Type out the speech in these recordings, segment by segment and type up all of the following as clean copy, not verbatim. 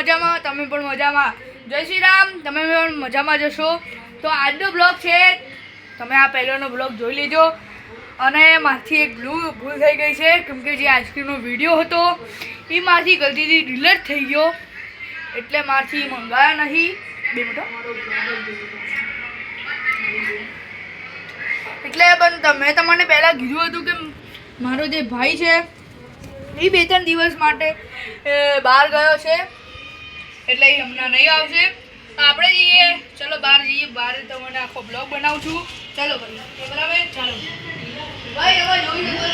મજામાં, તમે પણ મજામાં. જય શ્રી રામ. તમે પણ મજામાં જશો. તો આજનો બ્લોગ છે, તમે આ પહેલાનો બ્લોગ જોઈ લેજો. અને મારથી એક ભૂલ થઈ ગઈ છે, કેમ કે જે આઈસ્ક્રીમનો વિડીયો હતો એ મારથી ગલતીથી ડિલીટ થઈ ગયો, એટલે મારથી મંગાયા નહીં. બે મિનિટ. એટલે પણ મેં તમને પહેલાં કીધું હતું કે મારો જે ભાઈ છે એ 2-3 દિવસ માટે બહાર ગયો છે, એટલે એ હમણાં નહીં આવશે. આપણે જઈએ, ચલો બહાર જઈએ. બહાર તમને આખો બ્લોગ બનાવું છું. ચાલો ભાઈ, બરાબર. ચાલો ભાઈ, હવે જોઈ શકો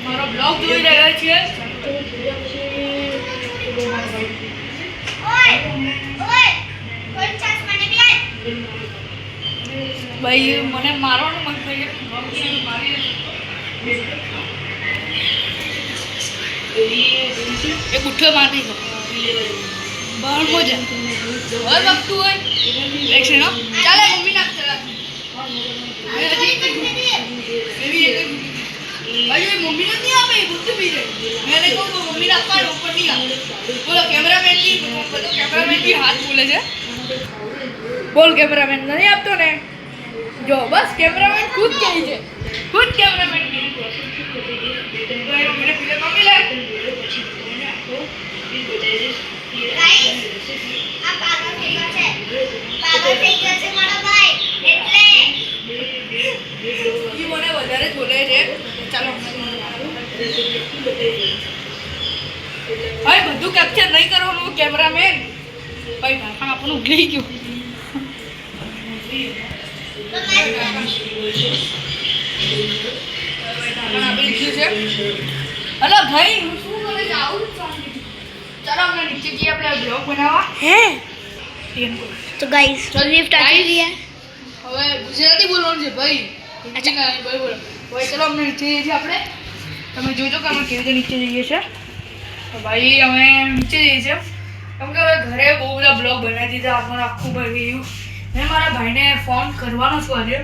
મારો બ્લોગ જોઈ રહ્યા છીએ. ભાઈ મને મારવાનું મન થઈ એ ગુઠ્ઠો મારી દો બહાર મજા હર વખતું હોય એક્શન. ચાલે મમ્મી નાખ ચલા ભાઈ મમ્મી નથી આપે ગુઠ્ઠું પી જાય. મેં કહું મમ્મી નાખવા ઉપર નહીં આવે. બોલો કેમેરામેન થી હાથ બોલે છે. બોલ કેમેરામેન નથી આપતો ને. જો બસ કેમેરામેન ખુદ કહે છે, ખુદ કેમેરામેન મમ્મી લે. મને વધારે બોલે છે. ચાલો ભાઈ, બધું કેપ્ચર નહીં કરવાનું કેમેરામેન. ભાઈ નાખા આપણું ઉગલી ગયું. હલો ભાઈ, હું શું કરે છે? આવું ચાલો આપણે નીચે જઈએ, આપણે બ્લોગ બનાવવા. હે તો ગાઈસ લિફ્ટ આવી ગઈ છે. હવે ગુજરાતી બોલવાનું છે ભાઈ. ભાઈ બોલો ભાઈ. ચલો અમને નીચે જઈએ છીએ આપણે. તમે જોજો કે અમે કેવી રીતે નીચે જઈએ છીએ. તો ભાઈ અમે નીચે જઈએ છીએ, કેમ કે હવે ઘરે બહુ બધા બ્લોગ બનાવી દીધા. આપણને આખું ભરી ગયું. મેં મારા ભાઈને ફોન કરવાનો છું આજે.